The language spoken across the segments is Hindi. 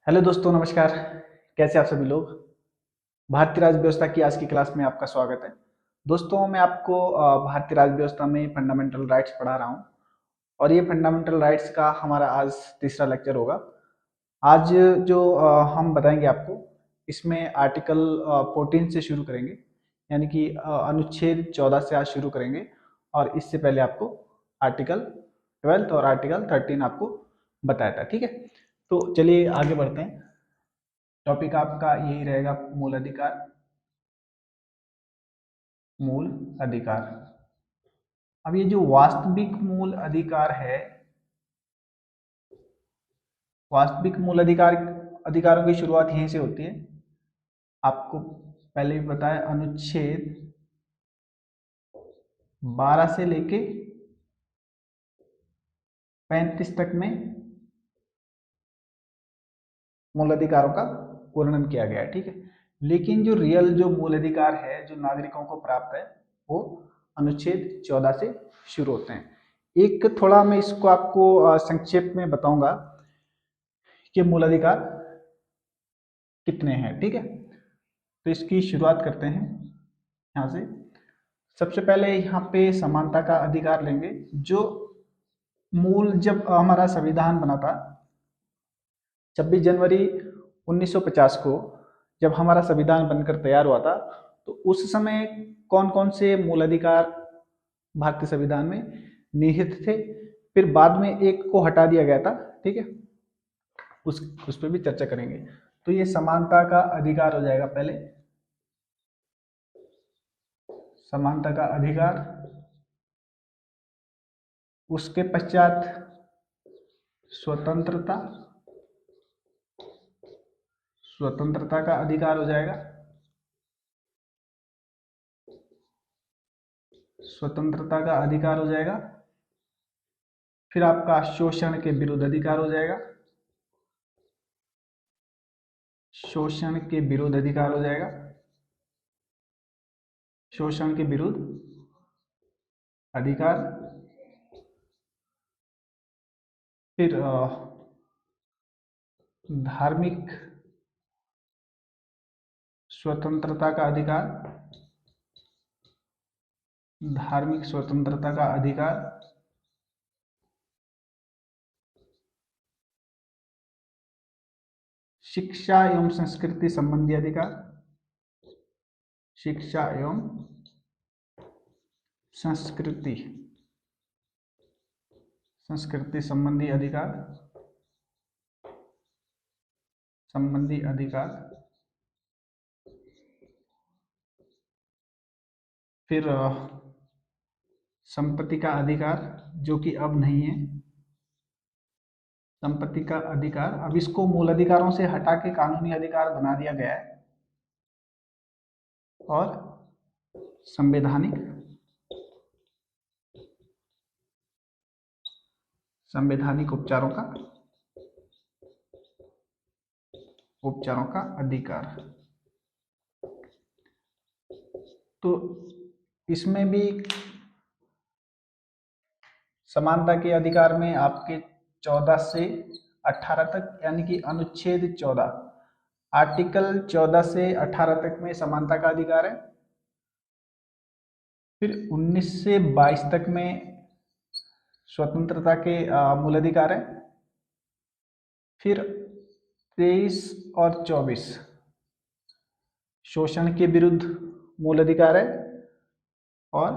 हेलो दोस्तों, नमस्कार। कैसे आप सभी लोग। भारतीय राज्य व्यवस्था की आज की क्लास में आपका स्वागत है। दोस्तों, मैं आपको भारतीय राज्य व्यवस्था में फंडामेंटल राइट्स पढ़ा रहा हूं और ये फंडामेंटल राइट्स का हमारा आज तीसरा लेक्चर होगा। आज जो हम बताएंगे आपको, इसमें आर्टिकल 14 से शुरू करेंगे, यानी कि अनुच्छेद 14 से आज शुरू करेंगे। और इससे पहले आपको आर्टिकल 12 और आर्टिकल 13 आपको बताया था। ठीक है, तो चलिए आगे बढ़ते हैं। टॉपिक आपका यही रहेगा, मूल अधिकार। मूल अधिकार। अब ये जो वास्तविक मूल अधिकार है, वास्तविक मूल अधिकार अधिकारों की शुरुआत यहीं से होती है। आपको पहले भी बताया, अनुच्छेद 12 से लेके 35 तक में मूल अधिकारों का वर्णन किया गया है। ठीक है, लेकिन जो रियल जो मूल अधिकार है जो नागरिकों को प्राप्त है, वो अनुच्छेद 14 से शुरू होते हैं। एक थोड़ा मैं इसको आपको संक्षेप में बताऊंगा कि मूल अधिकार कितने हैं। ठीक है, तो इसकी शुरुआत करते हैं यहाँ से। सबसे पहले यहाँ पे समानता का अधिकार लेंगे। जो मूल, जब हमारा संविधान बना था 26 जनवरी 1950 को, जब हमारा संविधान बनकर तैयार हुआ था, तो उस समय कौन कौन से मूल अधिकार भारतीय संविधान में निहित थे। फिर बाद में एक को हटा दिया गया था। ठीक है, उस पर भी चर्चा करेंगे। तो ये समानता का अधिकार हो जाएगा पहले, समानता का अधिकार। उसके पश्चात स्वतंत्रता, स्वतंत्रता का अधिकार हो जाएगा। स्वतंत्रता का अधिकार हो जाएगा। फिर आपका शोषण के विरुद्ध अधिकार हो जाएगा। शोषण के विरुद्ध अधिकार हो जाएगा। शोषण के विरुद्ध अधिकार। फिर धार्मिक स्वतंत्रता का अधिकार। धार्मिक स्वतंत्रता का अधिकार। शिक्षा एवं संस्कृति संबंधी अधिकार। शिक्षा एवं संस्कृति संस्कृति संबंधी अधिकार। संबंधी अधिकार। फिर संपत्ति का अधिकार, जो कि अब नहीं है। संपत्ति का अधिकार, अब इसको मूल अधिकारों से हटा के कानूनी अधिकार बना दिया गया है। और संवैधानिक संवैधानिक उपचारों का अधिकार। तो इसमें भी समानता के अधिकार में आपके 14 से 18 तक, यानी कि अनुच्छेद 14, आर्टिकल 14 से 18 तक में समानता का अधिकार है। फिर 19 से 22 तक में स्वतंत्रता के मूल अधिकार है। फिर 23 और 24 शोषण के विरुद्ध मूल अधिकार है। और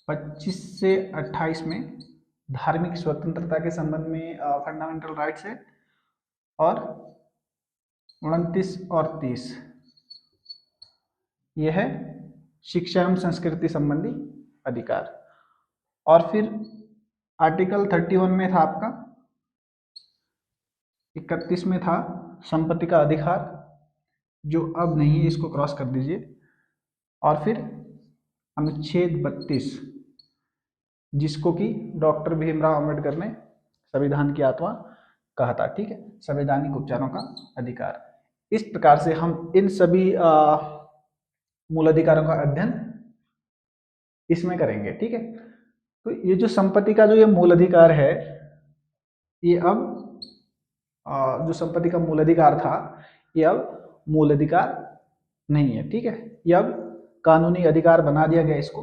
25 से 28 में धार्मिक स्वतंत्रता के संबंध में फंडामेंटल राइट्स है। और 29 और 30 यह है शिक्षा एवं संस्कृति संबंधी अधिकार। और फिर आर्टिकल 31 में था आपका, 31 में था संपत्ति का अधिकार, जो अब नहीं है, इसको क्रॉस कर दीजिए। और फिर अनुच्छेद 32, जिसको कि डॉक्टर भीमराव अंबेडकर ने संविधान की आत्मा कहा था। ठीक है, संवैधानिक उपचारों का अधिकार। इस प्रकार से हम इन सभी मूल अधिकारों का अध्ययन इसमें करेंगे। ठीक है, तो ये जो संपत्ति का जो ये मूल अधिकार है, ये अब जो संपत्ति का मूल अधिकार था ये अब मूल अधिकार नहीं है, ठीक है। ये अब कानूनी अधिकार बना दिया गया इसको।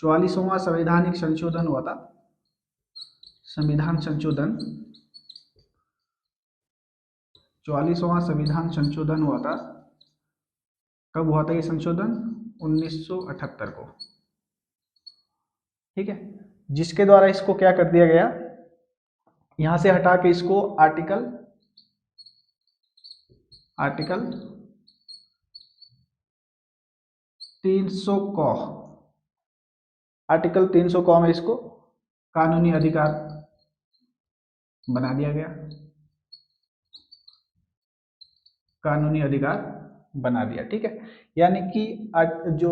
44वां संवैधानिक संशोधन हुआ था, संविधान संशोधन, 44वां संविधान संशोधन हुआ था। कब हुआ था ये संशोधन? 1978 को, ठीक है। जिसके द्वारा इसको क्या कर दिया गया, यहां से हटा के इसको आर्टिकल 300 क, आर्टिकल 300 क में इसको कानूनी अधिकार बना दिया गया, कानूनी अधिकार बना दिया, ठीक है। यानी कि जो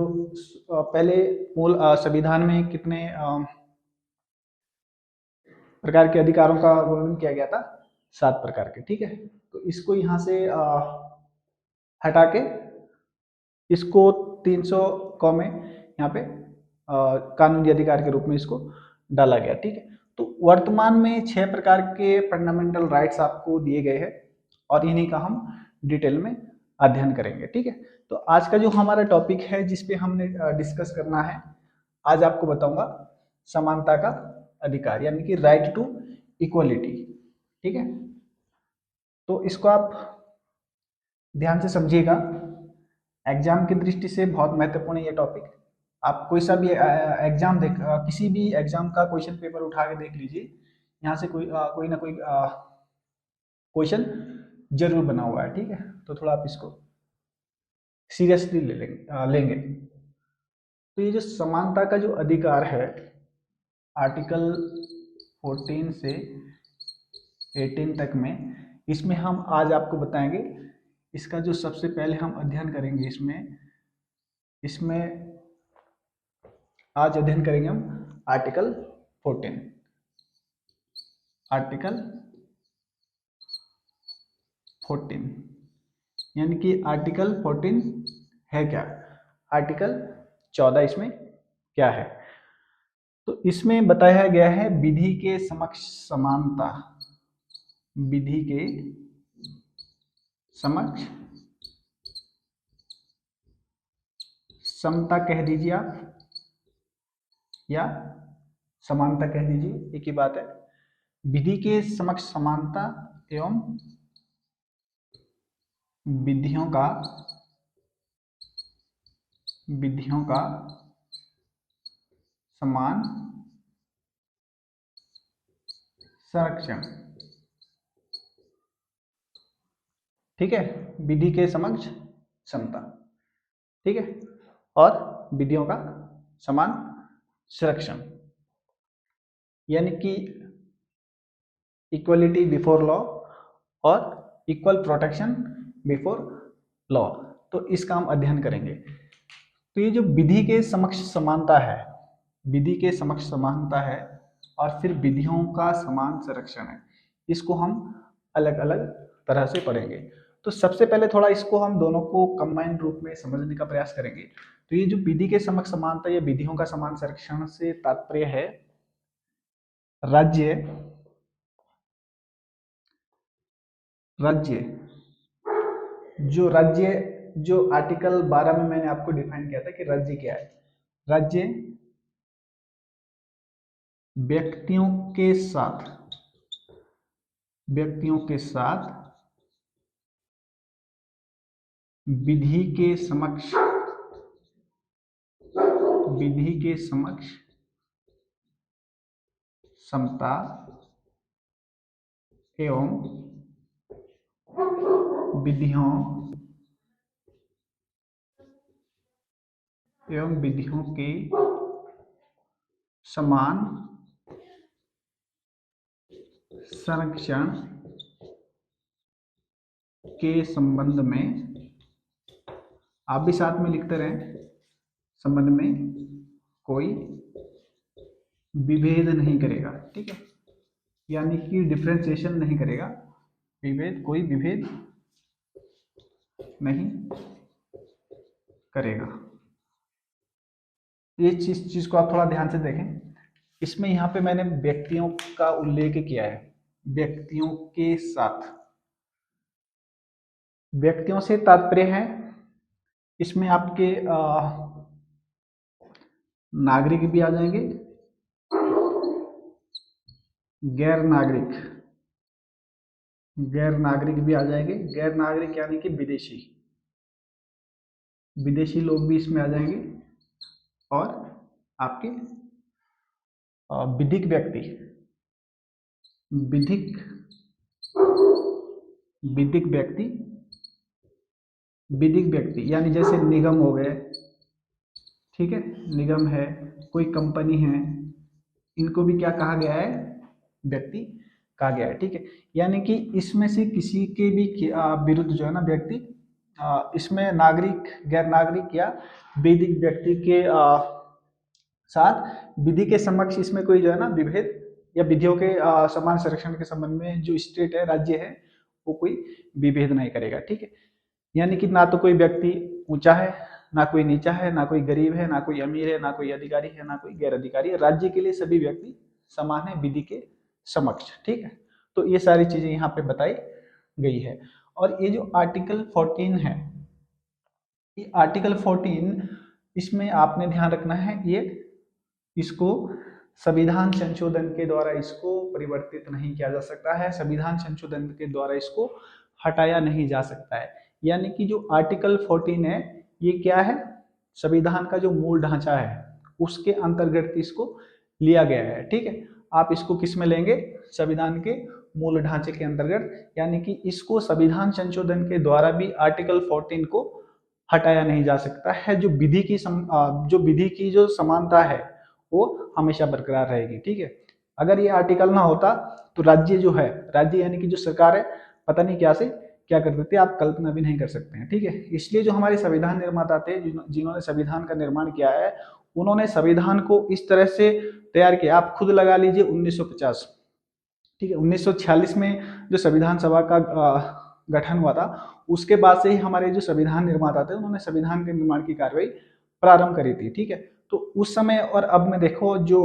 पहले मूल संविधान में कितने प्रकार के अधिकारों का वर्णन किया गया था? 7 प्रकार के, ठीक है। तो इसको यहाँ से हटा के इसको 300 क में यहाँ पे कानूनी अधिकार के रूप में इसको डाला गया, ठीक है। तो वर्तमान में 6 प्रकार के फंडामेंटल राइट्स आपको दिए गए हैं और इन्हीं का हम डिटेल में अध्ययन करेंगे, ठीक है। तो आज का जो हमारा टॉपिक है जिस पे हमने डिस्कस करना है, आज आपको बताऊंगा समानता का अधिकार, यानी कि राइट टू इक्वलिटी, ठीक है। तो इसको आप ध्यान से समझिएगा, एग्जाम की दृष्टि से बहुत महत्वपूर्ण है ये टॉपिक। आप कोई सा भी एग्जाम किसी भी एग्जाम का क्वेश्चन पेपर उठा के देख लीजिए, यहाँ से कोई ना कोई क्वेश्चन जरूर बना हुआ है, ठीक है। तो थोड़ा आप इसको सीरियसली लेंगे। तो ये जो समानता का जो अधिकार है, आर्टिकल 14 से 18 तक में, इसमें हम आज आपको बताएंगे, इसका जो सबसे पहले हम अध्ययन करेंगे इसमें आज अध्ययन करेंगे हम आर्टिकल 14। आर्टिकल 14 यानी कि आर्टिकल 14 है क्या? आर्टिकल 14 इसमें क्या है? तो इसमें बताया गया है विधि के समक्ष समानता, विधि के समक्ष समता कह दीजिए आप, या समानता कह दीजिए, एक ही बात है। विधि के समक्ष समानता एवं विधियों का समान संरक्षण, ठीक है। विधि के समक्ष समता, ठीक है, और विधियों का समान संरक्षण, यानी कि इक्वलिटी बिफोर लॉ और इक्वल प्रोटेक्शन बिफोर लॉ। तो इसका हम अध्ययन करेंगे। तो ये जो विधि के समक्ष समानता है, विधि के समक्ष समानता है और फिर विधियों का समान संरक्षण है, इसको हम अलग अलग तरह से पढ़ेंगे। तो सबसे पहले थोड़ा इसको हम दोनों को कंबाइंड रूप में समझने का प्रयास करेंगे। तो ये जो विधि के समक्ष समानता या विधियों का समान संरक्षण से तात्पर्य है राज्य जो आर्टिकल 12 में मैंने आपको डिफाइन किया था कि राज्य क्या है। राज्य व्यक्तियों के साथ विधि के समक्ष समता एवं विधियों के समान संरक्षण के संबंध में, आप भी साथ में लिखते रहें, संबंध में कोई विभेद नहीं करेगा, ठीक है। यानी कि डिफरेंशिएशन नहीं करेगा, कोई विभेद नहीं करेगा। ये चीज को आप थोड़ा ध्यान से देखें। इसमें यहाँ पे मैंने व्यक्तियों का उल्लेख किया है, व्यक्तियों के साथ, व्यक्तियों से तात्पर्य है इसमें आपके नागरिक भी आ जाएंगे, गैर नागरिक, गैर नागरिक भी आ जाएंगे। गैर नागरिक यानी कि विदेशी, विदेशी लोग भी इसमें आ जाएंगे। और आपके विधिक व्यक्ति, विधिक विधिक व्यक्ति, विधिक व्यक्ति यानी जैसे निगम हो गए, ठीक है, निगम है, कोई कंपनी है, इनको भी क्या कहा गया है, व्यक्ति कहा गया है, ठीक है। यानी कि इसमें से किसी के भी विरुद्ध जो है ना व्यक्ति, इसमें नागरिक, गैर नागरिक या वैदिक व्यक्ति के साथ विधि के समक्ष इसमें कोई जो है ना विभेद या विधियों के समान संरक्षण के संबंध में जो स्टेट है, राज्य है, वो कोई विभेद नहीं करेगा, ठीक है। यानी कि ना तो कोई व्यक्ति ऊंचा है, ना कोई नीचा है, ना कोई गरीब है, ना कोई अमीर है, ना कोई अधिकारी है, ना कोई गैर अधिकारी है। राज्य के लिए सभी व्यक्ति समान है विधि के समक्ष, ठीक है। तो ये सारी चीजें यहाँ पे बताई गई है। और ये जो आर्टिकल 14 है, ये आर्टिकल 14, इसमें आपने ध्यान रखना है, ये इसको संविधान संशोधन के द्वारा इसको परिवर्तित नहीं किया जा सकता है, संविधान संशोधन के द्वारा इसको हटाया नहीं जा सकता है। यानी कि जो आर्टिकल 14 है, ये क्या है, संविधान का जो मूल ढांचा है उसके अंतर्गत इसको लिया गया है, ठीक है। आप इसको किस में लेंगे, संविधान के मूल ढांचे के अंतर्गत। यानी कि इसको संविधान संशोधन के द्वारा भी आर्टिकल 14 को हटाया नहीं जा सकता है। जो विधि की जो समानता है वो हमेशा बरकरार रहेगी, ठीक है। अगर ये आर्टिकल ना होता तो राज्य जो है, राज्य यानी कि जो सरकार है, पता नहीं क्या से क्या कर देते, आप कल्पना भी नहीं कर सकते हैं, ठीक है। इसलिए जो हमारे संविधान निर्माता थे, जिन्होंने संविधान का निर्माण किया है, उन्होंने संविधान को इस तरह से तैयार किया। आप खुद लगा लीजिए 1950, ठीक है, 1946 में जो संविधान सभा का गठन हुआ था, उसके बाद से ही हमारे जो संविधान निर्माता थे, उन्होंने संविधान के निर्माण की कार्रवाई प्रारंभ करी थी, ठीक है। तो उस समय और अब में देखो, जो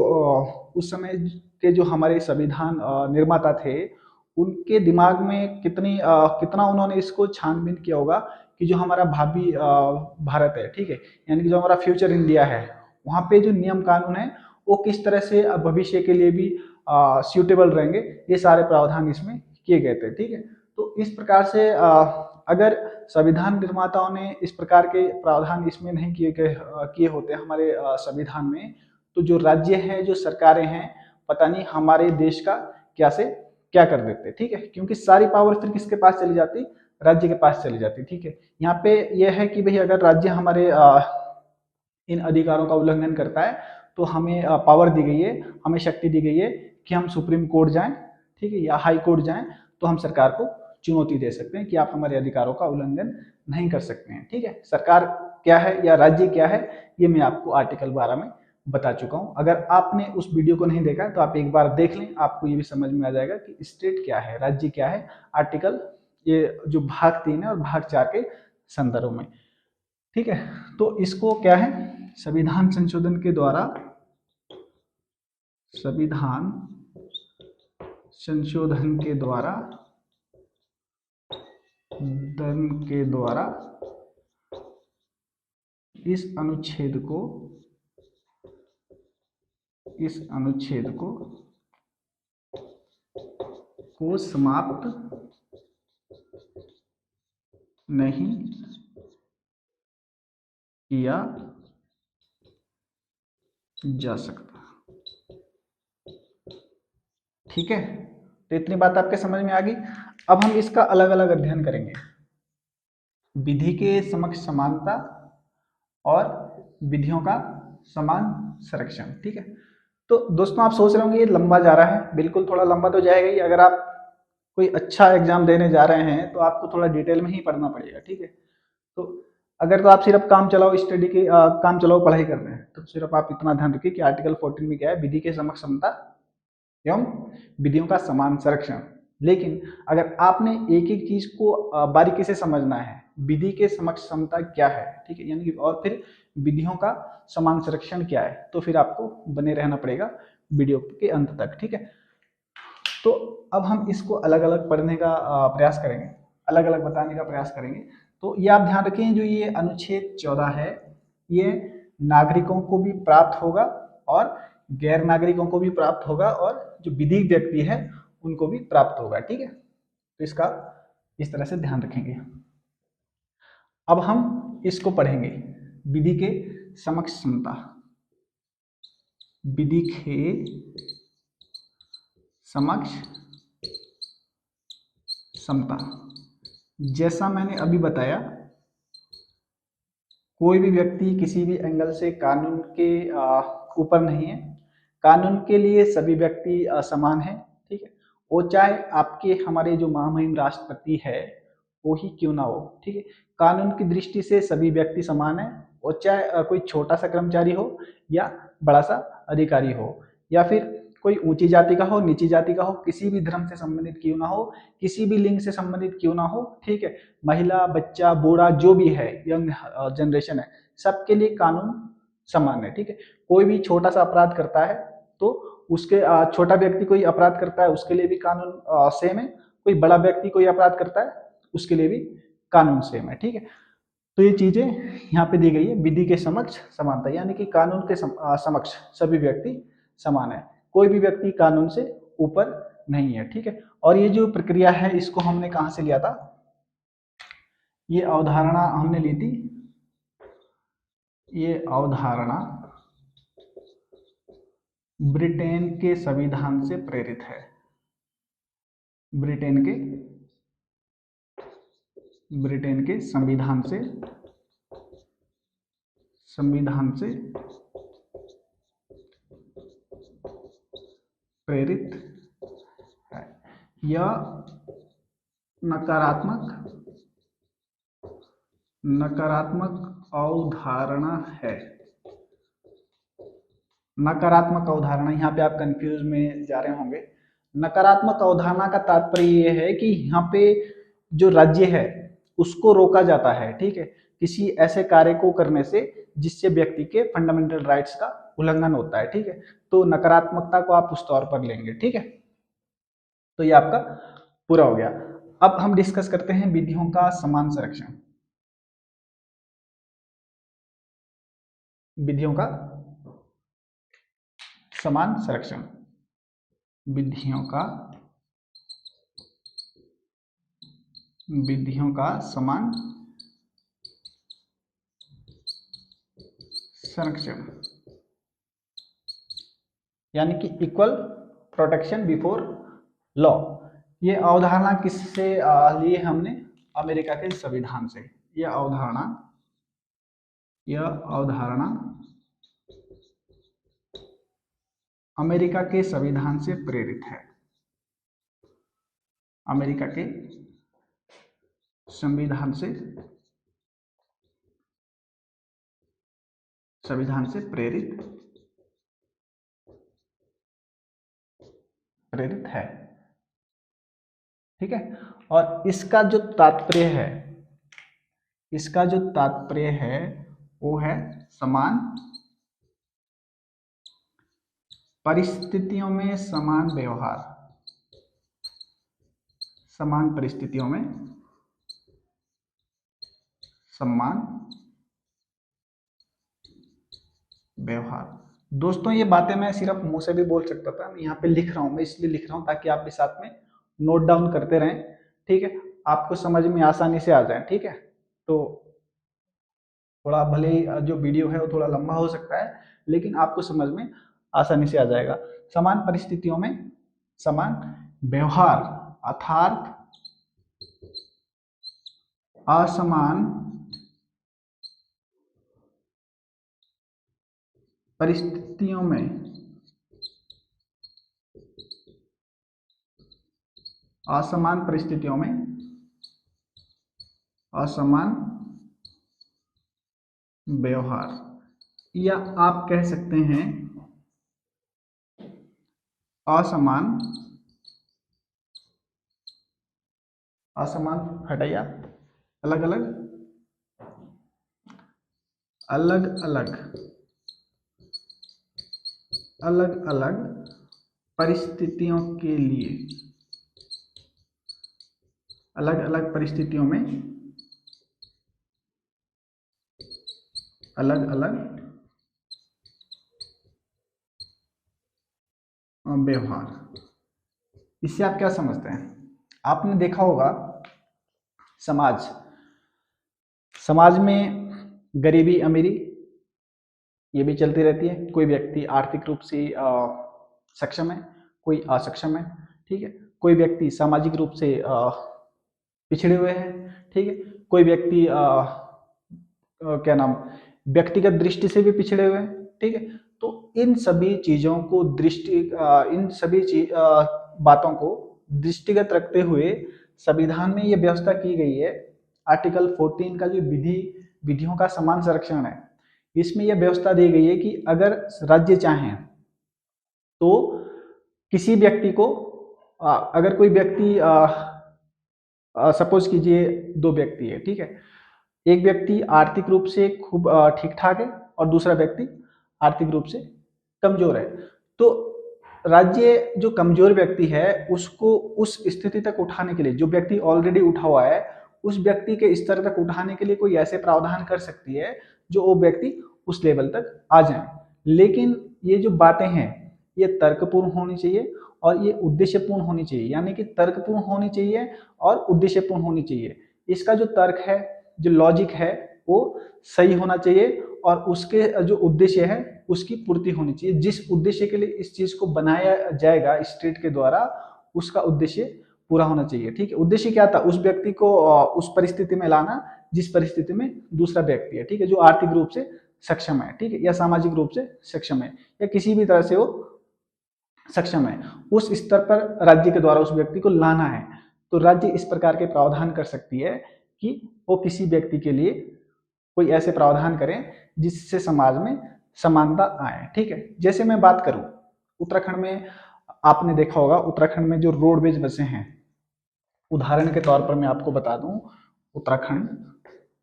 उस समय के जो हमारे संविधान निर्माता थे, उनके दिमाग में कितना उन्होंने इसको छानबीन किया होगा कि जो हमारा भावी भारत है, ठीक है, यानी कि जो हमारा फ्यूचर इंडिया है, वहाँ पे जो नियम कानून है वो किस तरह से भविष्य के लिए भी सूटेबल रहेंगे, ये सारे प्रावधान इसमें किए गए थे, ठीक है। तो इस प्रकार से अगर संविधान निर्माताओं ने इस प्रकार के प्रावधान इसमें नहीं किए होते हमारे संविधान में, तो जो राज्य है, जो सरकारें हैं, पता नहीं हमारे देश का क्या से क्या कर देते, ठीक है। क्योंकि सारी पावर फिर किसके पास चली जाती, राज्य के पास चली जाती, ठीक है। यहाँ पे यह है कि भाई अगर राज्य हमारे इन अधिकारों का उल्लंघन करता है तो हमें पावर दी गई है, हमें शक्ति दी गई है कि हम सुप्रीम कोर्ट जाएं, ठीक है, या हाई कोर्ट जाएं, तो हम सरकार को चुनौती दे सकते हैं कि आप हमारे अधिकारों का उल्लंघन नहीं कर सकते हैं, ठीक है। सरकार क्या है या राज्य क्या है, ये मैं आपको आर्टिकल 12 में बता चुका हूं। अगर आपने उस वीडियो को नहीं देखा तो आप एक बार देख लें, आपको ये भी समझ में आ जाएगा कि स्टेट क्या है, राज्य क्या है। आर्टिकल, ये जो भाग 3 है और भाग 4 के संदर्भ में, ठीक है। तो इसको क्या है, संविधान संशोधन के द्वारा, संविधान संशोधन के द्वारा इस अनुच्छेद को समाप्त नहीं किया जा सकता, ठीक है। तो इतनी बात आपके समझ में आ गई। अब हम इसका अलग अलग अध्ययन करेंगे, विधि के समक्ष समानता और विधियों का समान संरक्षण, ठीक है। तो दोस्तों आप सोच रहे होंगे ये लंबा जा रहा है, बिल्कुल थोड़ा लंबा तो जाएगा ही। अगर आप कोई अच्छा एग्जाम देने जा रहे हैं तो आपको थोड़ा डिटेल में ही पढ़ना पड़ेगा, ठीक है। तो अगर तो आप सिर्फ काम चलाओ स्टडी के काम चलाओ पढ़ाई कर रहे हैं, तो सिर्फ आप इतना ध्यान रखिए कि आर्टिकल 14 में क्या है, विधि के समक्ष समता एवं विधियों का समान संरक्षण। लेकिन अगर आपने एक एक चीज को बारीकी से समझना है, विधि के समक्ष समता क्या है, ठीक है, यानी कि और फिर विधियों का समान संरक्षण क्या है, तो फिर आपको बने रहना पड़ेगा वीडियो के अंत तक, ठीक है। तो अब हम इसको अलग अलग पढ़ने का प्रयास करेंगे। अलग अलग बताने का प्रयास करेंगे। तो ये आप ध्यान रखें, जो ये अनुच्छेद 14 है ये नागरिकों को भी प्राप्त होगा और गैर नागरिकों को भी प्राप्त होगा और जो विधिक व्यक्ति है उनको भी प्राप्त होगा। ठीक है, तो इसका इस तरह से ध्यान रखेंगे। अब हम इसको पढ़ेंगे, विधि के समक्ष समता। विधि के समक्ष समता, जैसा मैंने अभी बताया, कोई भी व्यक्ति किसी भी एंगल से कानून के ऊपर नहीं है। कानून के लिए सभी व्यक्ति समान है। ठीक है, वो चाहे आपके हमारे जो महामहिम राष्ट्रपति है वो ही क्यों ना हो। ठीक है, कानून की दृष्टि से सभी व्यक्ति समान है। वो चाहे कोई छोटा सा कर्मचारी हो या बड़ा सा अधिकारी हो, या फिर कोई ऊंची जाति का हो, नीची जाति का हो, किसी भी धर्म से संबंधित क्यों ना हो, किसी भी लिंग से संबंधित क्यों ना हो। ठीक है, महिला, बच्चा, बूढ़ा, जो भी है, यंग जनरेशन है, सबके लिए कानून समान है। ठीक है, कोई भी छोटा सा अपराध करता है तो उसके छोटा व्यक्ति कोई अपराध करता है उसके लिए भी कानून सेम है, कोई बड़ा व्यक्ति कोई अपराध करता है उसके लिए भी कानून सेम है। ठीक है, तो ये चीजें यहाँ पे दी गई है, विधि के समक्ष समानता, यानी कि कानून के समक्ष सभी व्यक्ति समान है, कोई भी व्यक्ति कानून से ऊपर नहीं है। ठीक है, और ये जो प्रक्रिया है इसको हमने कहाँ से लिया था, ये अवधारणा हमने ली थी, ये अवधारणा ब्रिटेन के संविधान से प्रेरित है। ब्रिटेन के संविधान से प्रेरित है। यह नकारात्मक अवधारणा है। नकारात्मक अवधारणा, यहाँ पे आप कंफ्यूज में जा रहे होंगे। नकारात्मक अवधारणा का तात्पर्य यह है कि यहाँ पे जो राज्य है उसको रोका जाता है। ठीक है, किसी ऐसे कार्य को करने से जिससे व्यक्ति के फंडामेंटल राइट्स का उल्लंघन होता है। ठीक है, तो नकारात्मकता को आप उस तौर पर लेंगे। ठीक है, तो ये आपका पूरा हो गया। अब हम डिस्कस करते हैं विधियों का समान संरक्षण। विधियों का समान संरक्षण, विधियों का समान संरक्षण, यानी कि इक्वल प्रोटेक्शन बिफोर लॉ। ये अवधारणा किससे लिए हमने, अमेरिका के संविधान से। यह अवधारणा अमेरिका के संविधान से प्रेरित है। अमेरिका के संविधान से प्रेरित है। ठीक है, और इसका जो तात्पर्य है वो है समान परिस्थितियों में समान व्यवहार। समान परिस्थितियों में समान व्यवहार। दोस्तों ये बातें मैं सिर्फ मुंह से भी बोल सकता था, मैं यहाँ पे लिख रहा हूँ, मैं इसलिए लिख रहा हूँ ताकि आप भी साथ में नोट डाउन करते रहें। ठीक है, आपको समझ में आसानी से आ जाए। ठीक है, तो थोड़ा भले ही जो वीडियो है वो थोड़ा लंबा हो सकता है लेकिन आपको समझ में आसानी से आ जाएगा। समान परिस्थितियों में समान व्यवहार अर्थात असमान परिस्थितियों में असमान व्यवहार, या आप कह सकते हैं असमान हटाइए, अलग अलग परिस्थितियों के लिए अलग अलग परिस्थितियों में अलग अलग व्यवहार। इससे आप क्या समझते हैं? आपने देखा होगा समाज समाज में गरीबी अमीरी ये भी चलती रहती है। कोई व्यक्ति आर्थिक रूप से सक्षम है, कोई असक्षम है, ठीक है। कोई व्यक्ति सामाजिक रूप से पिछड़े हुए हैं, ठीक है। कोई व्यक्ति क्या नाम व्यक्तिगत दृष्टि से भी पिछड़े हुए हैं, ठीक है। तो इन सभी चीजों को इन सभी बातों को दृष्टिगत रखते हुए संविधान में ये व्यवस्था की गई है। आर्टिकल 14 का जो विधियों का समान संरक्षण है, इसमें यह व्यवस्था दी गई है कि अगर राज्य चाहें तो किसी व्यक्ति को अगर कोई व्यक्ति सपोज कीजिए 2 व्यक्ति है, ठीक है। एक व्यक्ति आर्थिक रूप से खूब ठीक ठाक है और दूसरा व्यक्ति आर्थिक रूप से कमजोर है। तो राज्य जो कमजोर व्यक्ति है उसको उस स्थिति तक उठाने के लिए, जो व्यक्ति ऑलरेडी उठा हुआ है उस व्यक्ति के स्तर तक उठाने के लिए कोई ऐसे प्रावधान कर सकती है जो वो व्यक्ति उस लेवल तक आ जाए। लेकिन ये जो बातें हैं ये तर्कपूर्ण होनी चाहिए और ये उद्देश्यपूर्ण होनी चाहिए, यानी कि तर्कपूर्ण होनी चाहिए और उद्देश्यपूर्ण होनी चाहिए। इसका जो तर्क है, जो लॉजिक है, वो सही होना चाहिए और उसके जो उद्देश्य है उसकी पूर्ति होनी चाहिए। जिस उद्देश्य के लिए इस चीज को बनाया जाएगा स्टेट के द्वारा, उसका उद्देश्य पूरा होना चाहिए, ठीक है। उद्देश्य क्या था? उस व्यक्ति को उस परिस्थिति में लाना जिस परिस्थिति में दूसरा व्यक्ति है, ठीक है, जो आर्थिक रूप से सक्षम है, ठीक है, या सामाजिक रूप से सक्षम है, या किसी भी तरह से वो सक्षम है, उस स्तर पर राज्य के द्वारा उस व्यक्ति को लाना है। तो राज्य इस प्रकार के प्रावधान कर सकती है कि वो किसी व्यक्ति के लिए कोई ऐसे प्रावधान करें जिससे समाज में समानता आए, ठीक है। जैसे मैं बात करूं उत्तराखंड में, आपने देखा होगा उत्तराखंड में जो रोडवेज बसें हैं, उदाहरण के तौर पर मैं आपको बता दूं, उत्तराखंड,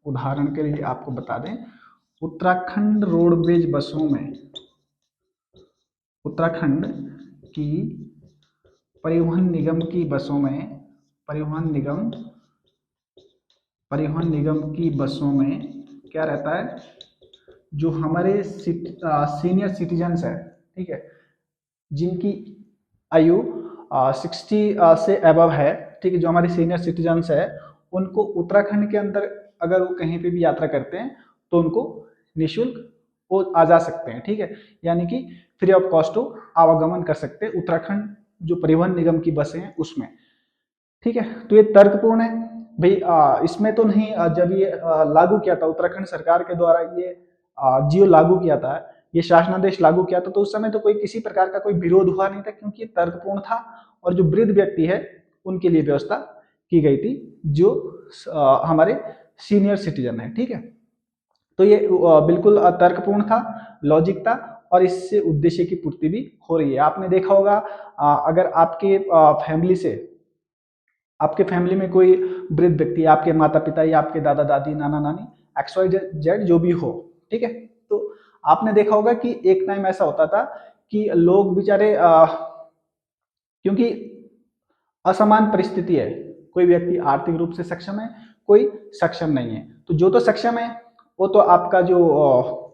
उदाहरण के लिए आपको बता दें, उत्तराखंड रोडवेज बसों में, उत्तराखंड की परिवहन निगम की बसों में, परिवहन निगम की बसों में क्या रहता है? जो हमारे सीनियर सिटीजन्स है, ठीक है, जिनकी आयु 60 से अबव है, ठीक है, जो हमारे सीनियर सिटीजन्स है, उनको उत्तराखंड के अंदर अगर वो कहीं पे भी यात्रा करते हैं तो उनको निःशुल्क वो आ जा सकते हैं, ठीक है, यानी कि फ्री ऑफ कॉस्ट वो आवागमन कर सकते हैं उत्तराखंड जो परिवहन निगम की बसें हैं उसमें, ठीक है। तो ये तर्कपूर्ण है भाई। इसमें तो नहीं, जब ये लागू किया था उत्तराखंड सरकार के द्वारा, ये जियो लागू किया था, ये शासनादेश लागू किया था, तो उस समय तो कोई किसी प्रकार का कोई विरोध हुआ नहीं था क्योंकि ये तर्कपूर्ण था और जो वृद्ध व्यक्ति है उनके लिए व्यवस्था की गई थी जो हमारे सीनियर सिटीजन है, ठीक है। तो ये बिल्कुल तर्कपूर्ण था, लॉजिक था और इससे उद्देश्य की पूर्ति भी हो रही है। आपने देखा होगा अगर आपके फैमिली में कोई वृद्ध व्यक्ति, आपके माता पिता या आपके दादा दादी, नाना नानी, XYZ जो भी हो, ठीक है, तो आपने देखा होगा कि एक टाइम ऐसा होता था कि लोग बेचारे क्योंकि असमान परिस्थिति है, कोई व्यक्ति आर्थिक रूप से सक्षम है, कोई सक्षम नहीं है, तो जो तो सक्षम है वो तो आपका जो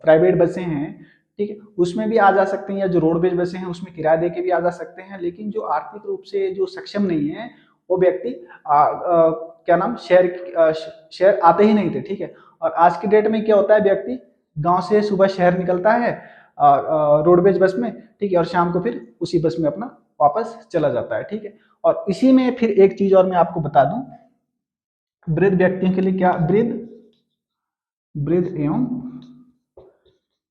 प्राइवेट बसें हैं, ठीक है, उसमें भी आ जा सकते हैं, या जो रोडवेज बसें हैं उसमें किराया दे के भी आ जा सकते हैं। लेकिन जो आर्थिक रूप से जो सक्षम नहीं है वो व्यक्ति क्या नाम शहर आते ही नहीं थे, ठीक है। और आज की डेट में क्या होता है, व्यक्ति गांव से सुबह शहर निकलता है रोडवेज बस में, ठीक है, और शाम को फिर उसी बस में अपना वापस चला जाता है, ठीक है। और इसी में फिर एक चीज और मैं आपको बता दूं, वृद्ध व्यक्तियों के लिए क्या, वृद्ध एवं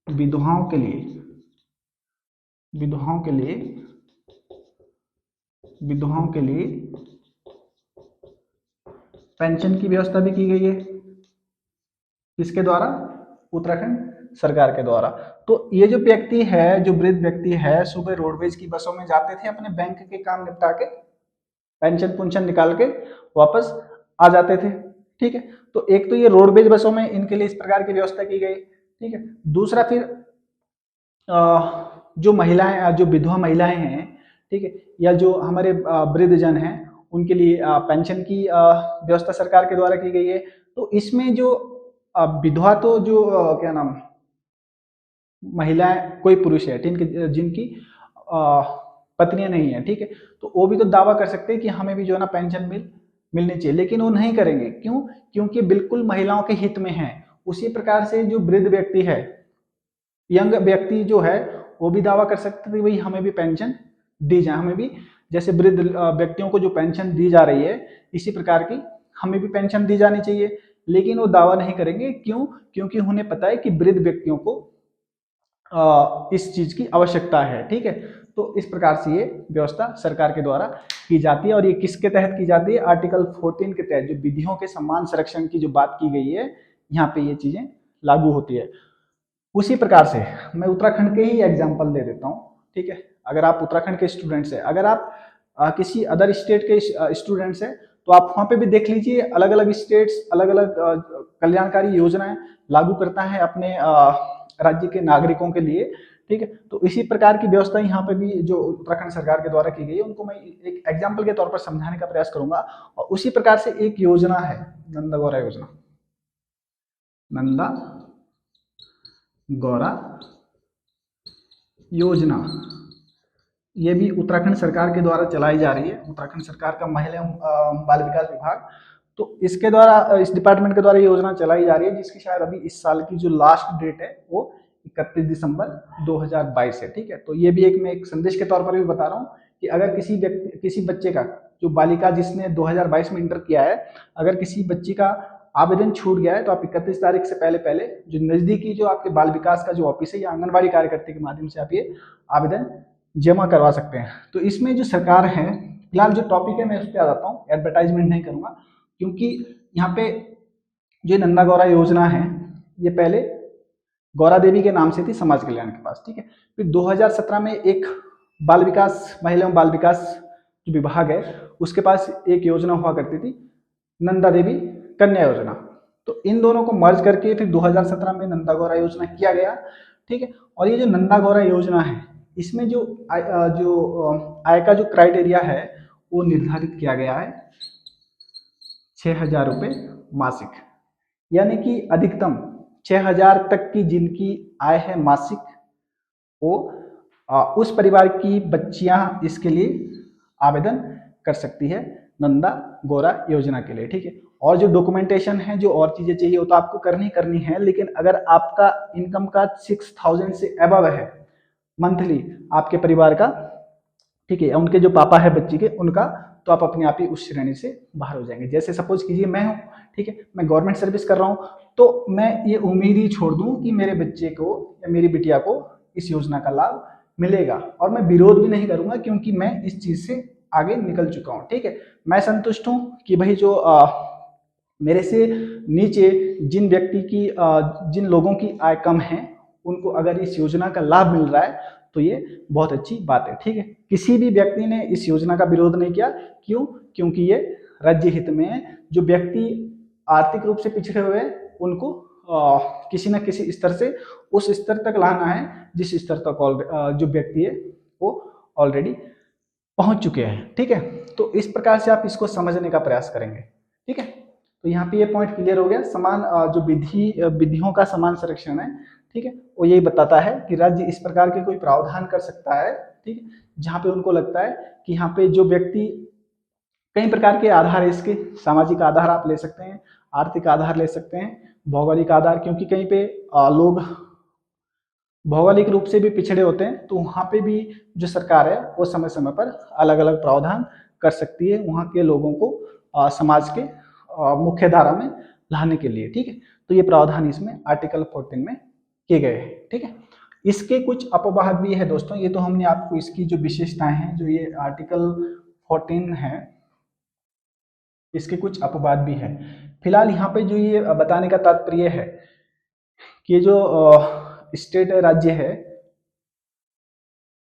विधवाओं के लिए, विधवाओं के लिए पेंशन की व्यवस्था भी की गई है, किसके द्वारा? उत्तराखंड सरकार के द्वारा। तो ये जो व्यक्ति है, जो वृद्ध व्यक्ति है, सुबह रोडवेज की बसों में जाते थे, अपने बैंक के काम निपटा के पेंशन पुंशन निकाल के वापस आ जाते थे, ठीक है। तो एक तो ये रोडवेज बसों में इनके लिए इस प्रकार की व्यवस्था की गई, ठीक है। दूसरा फिर जो महिलाएं, जो विधवा महिलाएं हैं, ठीक है, या जो हमारे वृद्ध जन हैं, उनके लिए पेंशन की व्यवस्था सरकार के द्वारा की गई है। तो इसमें जो विधवा तो जो क्या नाम महिलाएं, कोई पुरुष है जिनकी पत्नियां नहीं है, ठीक है, तो वो भी तो दावा कर सकते हैं कि हमें भी जो है ना पेंशन मिलनी चाहिए, लेकिन वो नहीं करेंगे। क्यों? क्योंकि बिल्कुल महिलाओं के हित में है। उसी प्रकार से जो वृद्ध व्यक्ति है, यंग व्यक्ति जो है, वो भी दावा कर सकते थे भाई हमें भी पेंशन दी जाए, हमें भी जैसे वृद्ध व्यक्तियों को जो पेंशन दी जा रही है इसी प्रकार की हमें भी पेंशन दी जानी चाहिए। लेकिन वो दावा नहीं करेंगे। क्यों? क्योंकि उन्हें पता है कि वृद्ध व्यक्तियों को इस चीज की आवश्यकता है, ठीक है। तो इस प्रकार से ये व्यवस्था सरकार के द्वारा की जाती है। और ये किसके तहत की जाती है? आर्टिकल 14 के तहत, जो विधियों के सम्मान संरक्षण की जो बात की गई है, यहाँ पे ये चीजें लागू होती है। उसी प्रकार से मैं उत्तराखंड के ही एग्जाम्पल दे देता हूँ, ठीक है। अगर आप उत्तराखंड के स्टूडेंट्स हैं, अगर आप किसी अदर स्टेट के स्टूडेंट्स हैं, तो आप वहाँ पे भी देख लीजिए, अलग अलग स्टेट्स अलग अलग कल्याणकारी योजनाएं लागू करता है अपने राज्य के नागरिकों के लिए, ठीक है। तो इसी प्रकार की व्यवस्था यहाँ पे भी जो उत्तराखंड सरकार के द्वारा की गई है, उनको मैं एक एग्जाम्पल के तौर पर समझाने का प्रयास करूंगा। और उसी प्रकार से एक योजना है नंदा गौरा योजना। नंदा गौरा योजना ये भी उत्तराखंड सरकार के द्वारा चलाई जा रही है, उत्तराखंड सरकार का महिला बाल विकास विभाग। तो इसके द्वारा, इस डिपार्टमेंट के द्वारा ये योजना चलाई जा रही है, जिसकी शायद अभी इस साल की जो लास्ट डेट है वो 31 दिसंबर 2022 है, ठीक है। तो ये भी मैं एक संदेश के तौर पर भी बता रहा हूँ कि अगर किसी बच्चे का, जो बालिका जिसने 2022 में इंटर किया है, अगर किसी बच्ची का आवेदन छूट गया है, तो आप 31 तारीख से पहले पहले जो नजदीकी जो आपके बाल विकास का जो ऑफिस है या आंगनबाड़ी कार्यकर्ता के माध्यम से आप ये आवेदन जमा करवा सकते हैं। तो इसमें जो सरकार है, फिलहाल जो टॉपिक है मैं उस पर आ जाता हूँ, एडवर्टाइजमेंट नहीं करूंगा, क्योंकि यहाँ पे जो नंदा गौरा योजना है ये पहले गौरा देवी के नाम से थी समाज कल्याण के पास, ठीक है। फिर 2017 में एक बाल विकास, महिला एवं बाल विकास जो विभाग है उसके पास एक योजना हुआ करती थी, नंदा देवी कन्या योजना। तो इन दोनों को मर्ज करके फिर 2017 में नंदा गौरा योजना किया गया, ठीक है। और ये जो नंदा गौरा योजना है, इसमें जो आय का जो क्राइटेरिया है वो निर्धारित किया गया है 6,000 रुपये मासिक, यानी कि अधिकतम 6,000 तक की जिनकी आय है मासिक, वो उस परिवार की बच्चियां इसके लिए आवेदन कर सकती है नंदा गौरा योजना के लिए, ठीक है। और जो डॉक्यूमेंटेशन है, जो और चीजें चाहिए वो तो आपको करनी है, लेकिन अगर आपका इनकम का 6,000 से अबव है मंथली आपके परिवार का, ठीक है, उनके जो पापा है बच्ची के, उनका, तो आप अपने आप ही उस श्रेणी से बाहर हो जाएंगे। जैसे सपोज कीजिए मैं हूँ, ठीक है, मैं गवर्नमेंट सर्विस कर रहा हूँ, तो मैं ये उम्मीद ही छोड़ दूं कि मेरे बच्चे को या मेरी बिटिया को इस योजना का लाभ मिलेगा, और मैं विरोध भी नहीं करूंगा क्योंकि मैं इस चीज से आगे निकल चुका हूँ, ठीक है। मैं संतुष्ट हूँ कि भाई जो मेरे से नीचे जिन लोगों की आय कम है, उनको अगर इस योजना का लाभ मिल रहा है तो ये बहुत अच्छी बात है, ठीक है। किसी भी व्यक्ति ने इस योजना का विरोध नहीं किया। क्यों? क्योंकि ये राज्य हित में है। जो व्यक्ति आर्थिक रूप से पिछड़े हुए हैं उनको किसी न किसी स्तर से उस स्तर तक लाना है जिस स्तर तक जो व्यक्ति है वो ऑलरेडी पहुंच चुके हैं, ठीक है। तो इस प्रकार से आप इसको समझने का प्रयास करेंगे, ठीक है। तो यहाँ पे ये पॉइंट क्लियर हो गया। समान जो विधियों का समान संरक्षण है, ठीक है, वो यही बताता है कि राज्य इस प्रकार के कोई प्रावधान कर सकता है, ठीक है, जहाँ पे उनको लगता है कि यहाँ पे जो व्यक्ति, कई प्रकार के आधार है इसके, सामाजिक आधार आप ले सकते हैं, आर्थिक आधार ले सकते हैं, भौगोलिक आधार, क्योंकि कहीं पे लोग भौगोलिक रूप से भी पिछड़े होते हैं, तो वहाँ पे भी जो सरकार है वो समय समय पर अलग अलग प्रावधान कर सकती है वहाँ के लोगों को समाज के मुख्य धारा में लाने के लिए, ठीक है। तो ये प्रावधान इसमें आर्टिकल 14 में किए गए हैं, ठीक है। इसके कुछ अपवाद भी है दोस्तों, ये तो हमने आपको इसकी जो विशेषताएं हैं, जो ये आर्टिकल 14 है, इसके कुछ अपवाद भी है। फिलहाल यहाँ पे जो ये बताने का तात्पर्य है कि जो स्टेट राज्य है,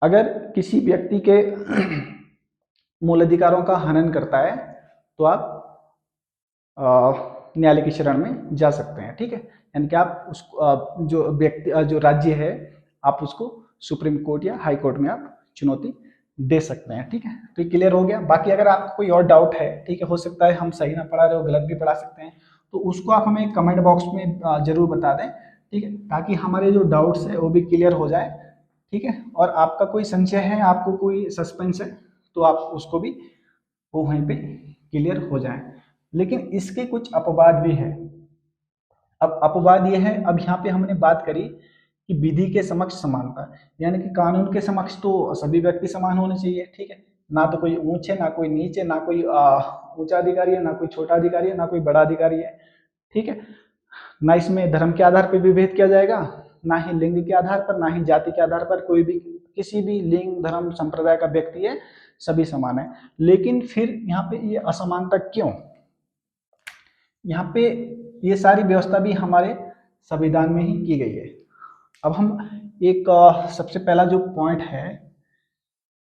अगर किसी व्यक्ति के मूल अधिकारों का हनन करता है तो आप न्यायालय की शरण में जा सकते हैं, ठीक है। यानी कि आप उसको जो राज्य है, आप उसको सुप्रीम कोर्ट या हाई कोर्ट में आप चुनौती दे सकते हैं। ठीक है, तो ये क्लियर हो गया। बाकी अगर आपको कोई और डाउट है, ठीक है, हो सकता है हम सही ना पढ़ा रहे हो, गलत भी पढ़ा सकते हैं, तो उसको आप हमें कमेंट बॉक्स में जरूर बता दें। ठीक है, ताकि हमारे जो डाउट्स है वो भी क्लियर हो जाए। ठीक है, और आपका कोई संशय है, आपको कोई सस्पेंस है, तो आप उसको भी वो वहीं पे क्लियर हो जाए। लेकिन इसके कुछ अपवाद भी है। अब अपवाद ये है, अब यहाँ पे हमने बात करी कि विधि के समक्ष समानता, यानी कि कानून के समक्ष तो सभी व्यक्ति समान होने चाहिए। ठीक है, ना तो कोई ऊंच है, ना कोई नीचे, ना कोई ऊंचा अधिकारी है, ना कोई छोटा अधिकारी है, ना कोई बड़ा अधिकारी है। ठीक है, ना इसमें धर्म के आधार पर विभेद किया जाएगा, ना ही लिंग के आधार पर, ना ही जाति के आधार पर। कोई भी किसी भी लिंग धर्म संप्रदाय का व्यक्ति है, सभी समान है। लेकिन फिर यहाँ पे ये असमानता क्यों? यहाँ पे ये सारी व्यवस्था भी हमारे संविधान में ही की गई है। अब हम एक सबसे पहला जो पॉइंट है,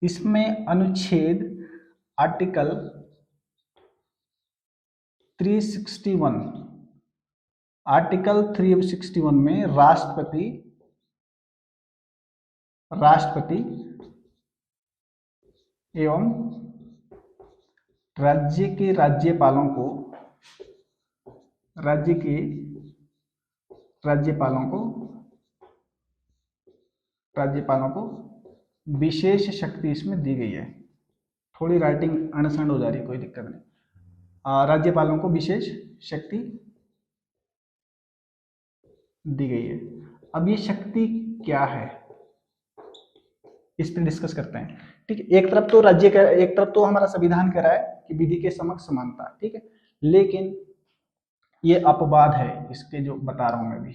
इसमें अनुच्छेद आर्टिकल 361, आर्टिकल 361 में राष्ट्रपति एवं राज्य के राज्यपालों को विशेष शक्ति इसमें दी गई है। थोड़ी राइटिंग अनसंड हो जा रही है, कोई दिक्कत नहीं। राज्यपालों को विशेष शक्ति दी गई है। अब ये शक्ति क्या है, इस पर डिस्कस करते हैं। ठीक है, एक तरफ तो हमारा संविधान कह रहा है कि विधि के समक्ष समानता। ठीक है, लेकिन ये अपवाद है, इसके जो बता रहा हूं मैं भी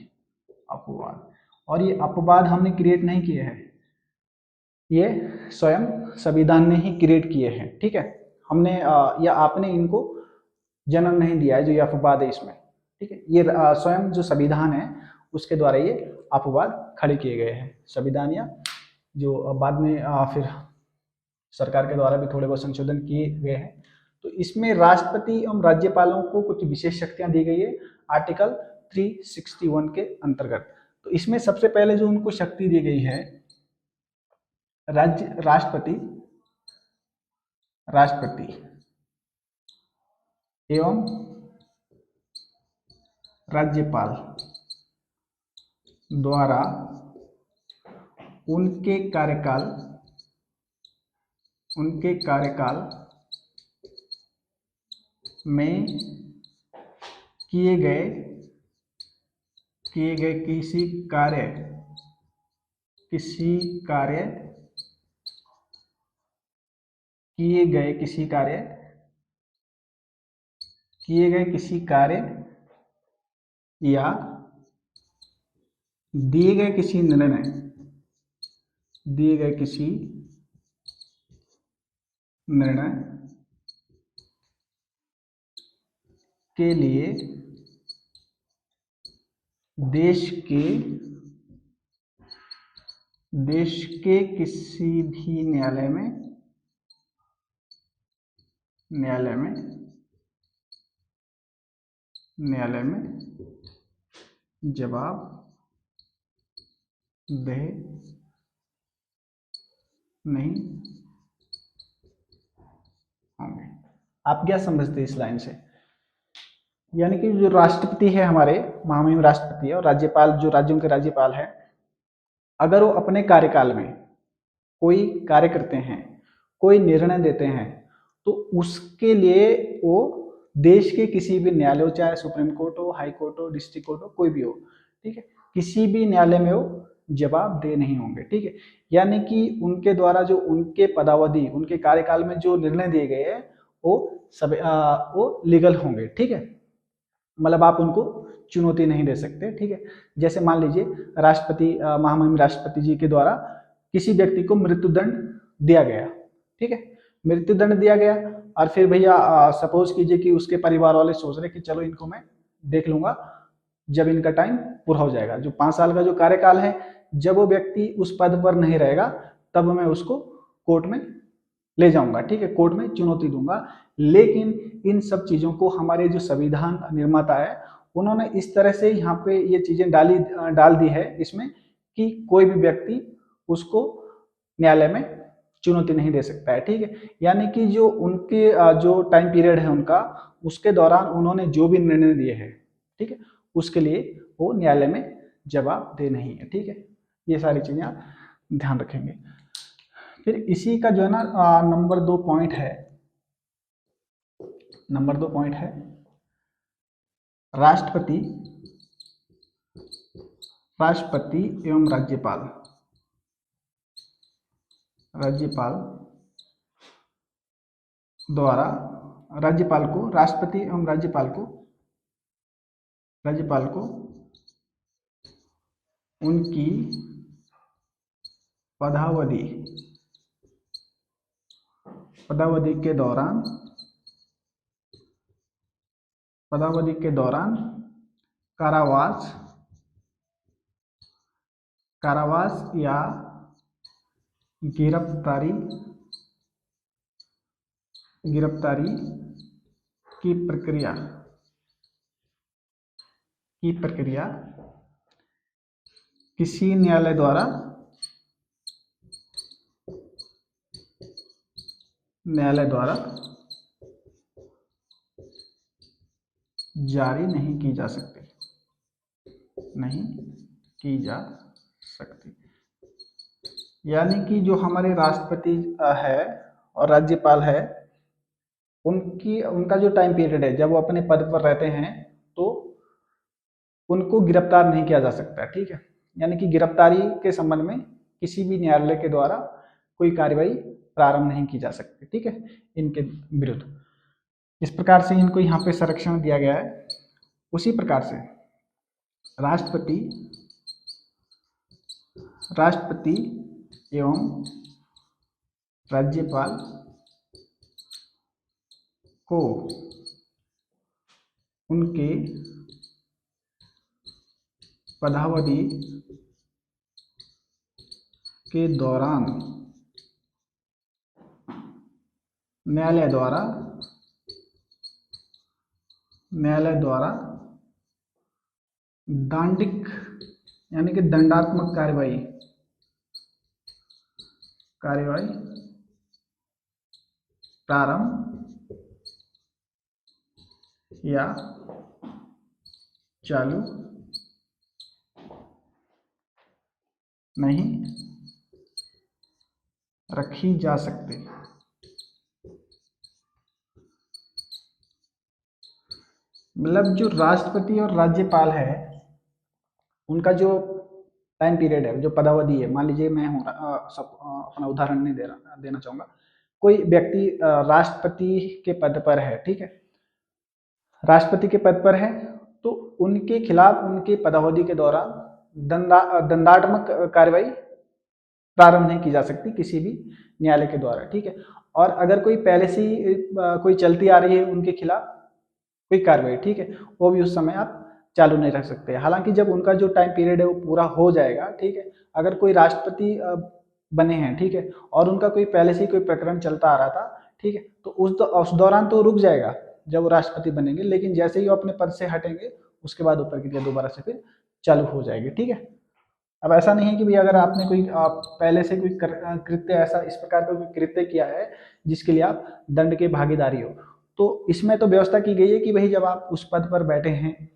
अपवाद, और ये अपवाद हमने क्रिएट नहीं किए हैं, ये स्वयं संविधान ने ही क्रिएट किए हैं। ठीक है, हमने या आपने इनको जन्म नहीं दिया है, जो ये अपवाद है इसमें। ठीक है, ये स्वयं जो संविधान है उसके द्वारा ये अपवाद खड़े किए गए हैं। संविधान या जो बाद में फिर सरकार के द्वारा भी थोड़े बहुत संशोधन किए गए हैं। तो इसमें राष्ट्रपति एवं राज्यपालों को कुछ विशेष शक्तियां दी गई है आर्टिकल 361 के अंतर्गत। तो इसमें सबसे पहले जो उनको शक्ति दी गई है, राष्ट्रपति एवं राज्यपाल द्वारा उनके कार्यकाल में किए गए किसी कार्य या दिए गए किसी निर्णय के लिए देश के किसी भी न्यायालय में जवाब देह नहीं होंगे। आप क्या समझते हैं इस लाइन से? यानी कि जो राष्ट्रपति है, हमारे महामहिम राष्ट्रपति है, और राज्यपाल जो राज्यों के राज्यपाल है, अगर वो अपने कार्यकाल में कोई कार्य करते हैं, कोई निर्णय देते हैं, तो उसके लिए वो देश के किसी भी न्यायालय हो, चाहे सुप्रीम कोर्ट हो, हाई कोर्ट हो, डिस्ट्रिक्ट कोर्ट हो, कोई भी हो, ठीक है, किसी भी न्यायालय में वो जवाब दे नहीं होंगे। ठीक है, यानी कि उनके द्वारा जो उनके पदावधि, उनके कार्यकाल में जो निर्णय दिए गए हैं वो लीगल होंगे। ठीक है, मतलब आप उनको चुनौती नहीं दे सकते। ठीक है, जैसे मान लीजिए राष्ट्रपति, महामहिम राष्ट्रपति जी के द्वारा किसी व्यक्ति को मृत्युदंड दिया गया। ठीक है, मृत्युदंड दिया गया, और फिर भैया सपोज कीजिए कि उसके परिवार वाले सोच रहे कि चलो इनको मैं देख लूंगा जब इनका टाइम पूरा हो जाएगा, जो 5 साल का जो कार्यकाल है, जब वो व्यक्ति उस पद पर नहीं रहेगा तब मैं उसको कोर्ट में ले जाऊंगा। ठीक है, कोर्ट में चुनौती दूंगा। लेकिन इन सब चीजों को हमारे जो संविधान निर्माता है उन्होंने इस तरह से यहाँ पे ये चीजें डाल दी है इसमें कि कोई भी व्यक्ति उसको न्यायालय में चुनौती नहीं दे सकता है, ठीक है। यानी कि जो उनके जो टाइम पीरियड है उनका, उसके दौरान उन्होंने जो भी निर्णय दिए हैं, ठीक है, उसके लिए वो न्यायालय में जवाबदेह नहीं है, ठीक है। ये सारी चीजें आप ध्यान रखेंगे। फिर इसी का जो है ना नंबर 2 पॉइंट है, नंबर 2 पॉइंट है राष्ट्रपति राष्ट्रपति एवं राज्यपाल। राज्यपाल द्वारा राज्यपाल को राष्ट्रपति एवं राज्यपाल को उनकी पदावधि के दौरान कारावास या गिरफ्तारी की प्रक्रिया किसी न्यायालय द्वारा जारी नहीं की जा सकती। यानी कि जो हमारे राष्ट्रपति है और राज्यपाल है, उनका जो टाइम पीरियड है जब वो अपने पद पर रहते हैं, तो उनको गिरफ्तार नहीं किया जा सकता, ठीक है। यानी कि गिरफ्तारी के संबंध में किसी भी न्यायालय के द्वारा कोई कार्रवाई प्रारंभ नहीं की जा सकती, ठीक है, इनके विरुद्ध। इस प्रकार से इनको यहाँ पे संरक्षण दिया गया है। उसी प्रकार से राष्ट्रपति एवं राज्यपाल को उनके पदावधि के दौरान न्यायालय द्वारा दांडिक यानी कि दंडात्मक कार्यवाही प्रारंभ या चालू नहीं रखी जा सकती। मतलब जो राष्ट्रपति और राज्यपाल है, उनका जो टाइम पीरियड है, जो पदावधि है, मान लीजिए मैं अपना उदाहरण नहीं देना चाहूंगा। कोई व्यक्ति राष्ट्रपति के पद पर है, ठीक है, राष्ट्रपति के पद पर है, तो उनके खिलाफ उनके पदावधि के दौरान दंडात्मक कार्रवाई प्रारंभ नहीं की जा सकती किसी भी न्यायालय के द्वारा, ठीक है। और अगर कोई पहले से ही कोई चलती आ रही है उनके खिलाफ कोई कार्रवाई, ठीक है, वो भी उस समय आप चालू नहीं रख सकते। हालांकि जब उनका जो टाइम पीरियड है वो पूरा हो जाएगा, ठीक है, अगर कोई राष्ट्रपति बने हैं, ठीक है, और उनका कोई पहले से ही कोई प्रकरण चलता आ रहा था, ठीक है, तो उस दौरान तो रुक जाएगा जब वो राष्ट्रपति बनेंगे, लेकिन जैसे ही वो अपने पद से हटेंगे उसके बाद वो प्रक्रिया दोबारा से फिर चालू हो जाएगी, ठीक है। अब ऐसा नहीं है कि भाई अगर आपने कोई पहले से कोई कृत्य, ऐसा इस प्रकार का कोई कृत्य किया है जिसके लिए आप दंड के भागीदारी हो, तो इसमें तो व्यवस्था की गई है कि भाई जब आप उस पद पर बैठे हैं,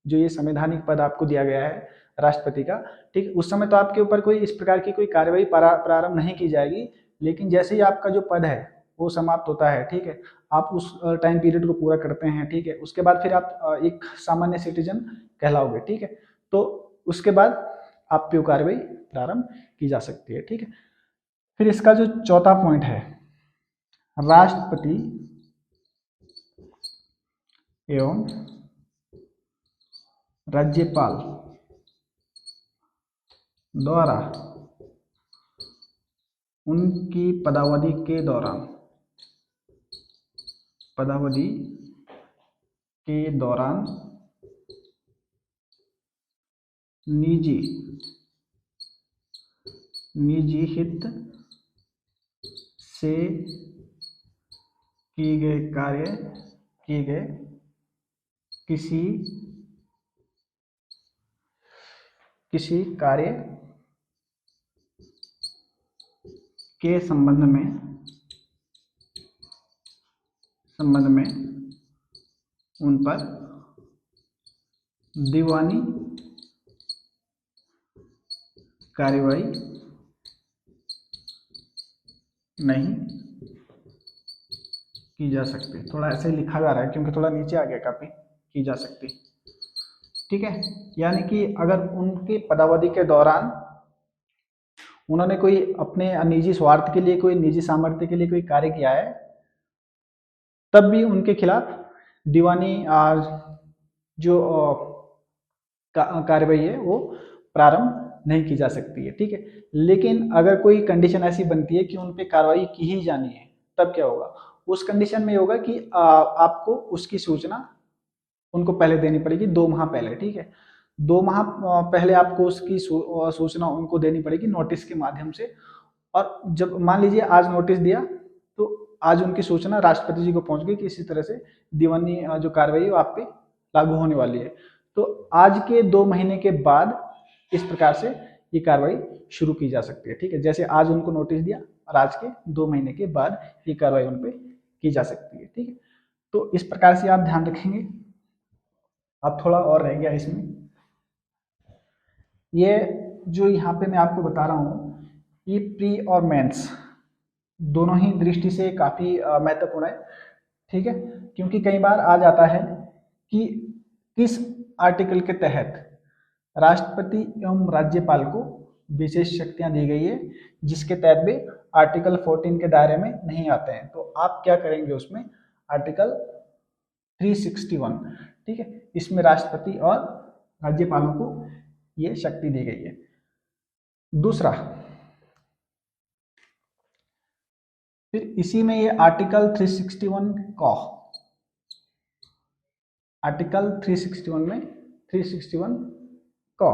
जो ये संवैधानिक पद आपको दिया गया है राष्ट्रपति का, ठीक, उस समय तो आपके ऊपर कोई इस प्रकार की कोई कार्रवाई प्रारंभ नहीं की जाएगी। लेकिन जैसे ही आपका जो पद है वो समाप्त होता है, ठीक है, आप उस टाइम पीरियड को पूरा करते हैं, ठीक है, उसके बाद फिर आप एक सामान्य सिटीजन कहलाओगे, ठीक है, तो उसके बाद आप पे कार्रवाई प्रारंभ की जा सकती है, ठीक है। फिर इसका जो चौथा पॉइंट है, राष्ट्रपति एवं राज्यपाल द्वारा उनकी पदावधि के दौरान निजी हित से किए गए किसी कार्य के संबंध में उन पर दीवानी कार्यवाही नहीं की जा सकती। थोड़ा ऐसे ही लिखा जा रहा है क्योंकि थोड़ा नीचे आ गया काफी, की जा सकती। ठीक है, यानी कि अगर उनकी पदावधि के दौरान उन्होंने कोई अपने निजी स्वार्थ के लिए, कोई निजी सामर्थ्य के लिए कोई कार्य किया है, तब भी उनके खिलाफ दीवानी जो कार्रवाई है वो प्रारंभ नहीं की जा सकती है। ठीक है, लेकिन अगर कोई कंडीशन ऐसी बनती है कि उन पे कार्रवाई की ही जानी है, तब क्या होगा? उस कंडीशन में होगा कि आपको उसकी सूचना उनको पहले देनी पड़ेगी, 2 माह पहले। ठीक है, 2 माह पहले आपको उसकी सूचना उनको देनी पड़ेगी नोटिस के माध्यम से। और जब मान लीजिए आज नोटिस दिया, तो आज उनकी सूचना राष्ट्रपति जी को पहुंच गई कि इसी तरह से दीवानी जो कार्रवाई है वो आप पे लागू होने वाली है। तो आज के 2 महीने के बाद इस प्रकार से ये कार्रवाई शुरू की जा सकती है। ठीक है, जैसे आज उनको नोटिस दिया और आज के 2 महीने के बाद ये कार्रवाई उन पे की जा सकती है। ठीक है, तो इस प्रकार से आप ध्यान रखेंगे। अब थोड़ा और रह गया इसमें, ये जो यहाँ पे मैं आपको बता रहा हूँ, ये प्री और मेंस दोनों ही दृष्टि से काफी महत्वपूर्ण है। ठीक है, क्योंकि कई बार आ जाता है कि किस आर्टिकल के तहत राष्ट्रपति एवं राज्यपाल को विशेष शक्तियां दी गई है, जिसके तहत वे आर्टिकल 14 के दायरे में नहीं आते हैं। तो आप क्या करेंगे उसमें? आर्टिकल 361, ठीक है, इसमें राष्ट्रपति और राज्यपालों को ये शक्ति दी गई है। दूसरा, फिर इसी में ये आर्टिकल 361 का, आर्टिकल 361 में 361 का